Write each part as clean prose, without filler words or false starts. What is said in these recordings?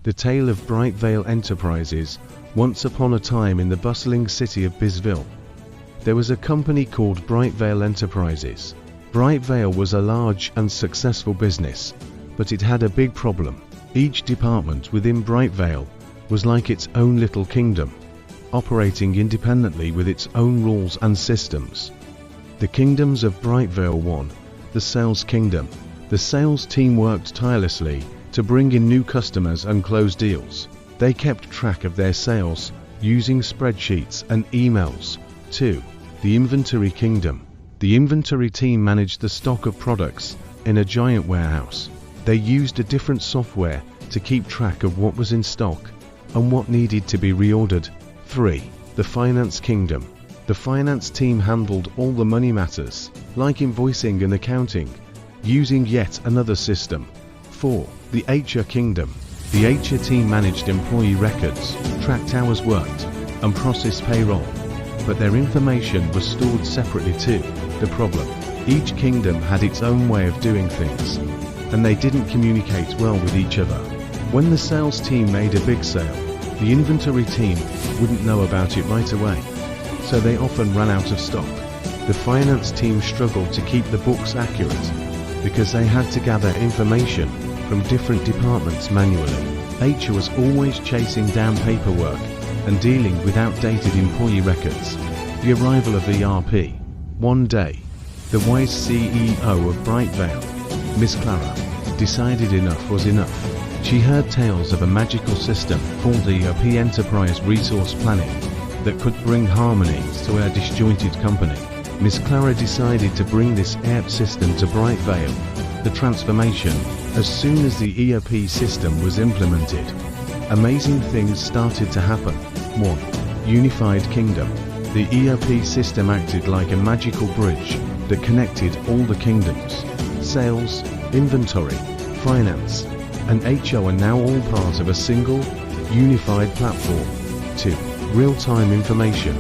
The tale of Brightvale Enterprises. Once upon a time in the bustling city of Bisville, there was a company called Brightvale Enterprises. Brightvale was a large and successful business, but it had a big problem. Each department within Brightvale was like its own little kingdom, operating independently with its own rules and systems. The kingdoms of Brightvale. 1. The sales kingdom. The sales team worked tirelessly to bring in new customers and close deals. They kept track of their sales using spreadsheets and emails. 2. The inventory kingdom. The inventory team managed the stock of products in a giant warehouse. They used a different software to keep track of what was in stock and what needed to be reordered. 3. The finance kingdom. The finance team handled all the money matters, like invoicing and accounting, using yet another system. 4. The HR kingdom. The HR team managed employee records, tracked hours worked, and processed payroll, but their information was stored separately too. The problem: each kingdom had its own way of doing things, and they didn't communicate well with each other. When the sales team made a big sale, the inventory team wouldn't know about it right away, so they often ran out of stock. The finance team struggled to keep the books accurate because they had to gather information from different departments manually. HR was always chasing down paperwork and dealing with outdated employee records. The arrival of ERP. One day, the wise CEO of Brightvale, Miss Clara, decided enough was enough. She heard tales of a magical system called ERP, Enterprise Resource Planning, that could bring harmony to her disjointed company. Miss Clara decided to bring this ERP system to Brightvale. The transformation. As soon as the ERP system was implemented, amazing things started to happen. 1. Unified Kingdom. The ERP system acted like a magical bridge that connected all the kingdoms. Sales, inventory, finance, and HR are now all part of a single, unified platform. 2. Real-time information.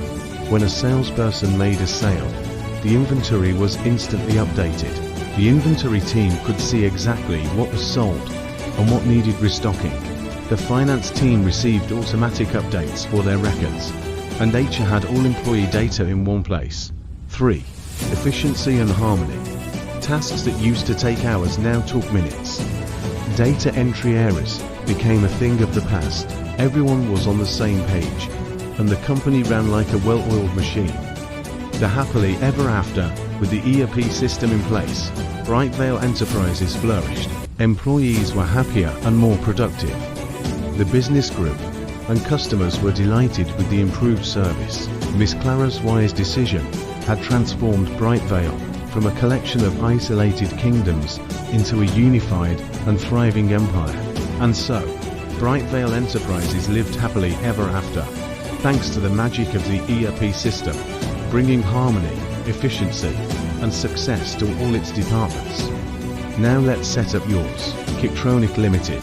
When a salesperson made a sale, the inventory was instantly updated. The inventory team could see exactly what was sold and what needed restocking. The finance team received automatic updates for their records, and HR had all employee data in one place. 3. Efficiency and harmony. Tasks that used to take hours now took minutes. Data entry errors became a thing of the past. Everyone was on the same page, and the company ran like a well-oiled machine. The happily ever after, with the ERP system in place, Brightvale Enterprises flourished. Employees were happier and more productive. The business grew, and customers were delighted with the improved service. Miss Clara's wise decision had transformed Brightvale from a collection of isolated kingdoms into a unified and thriving empire. And so, Brightvale Enterprises lived happily ever after, thanks to the magic of the ERP system, bringing harmony, efficiency, and success to all its departments. Now let's set up yours. Kiptronic Limited.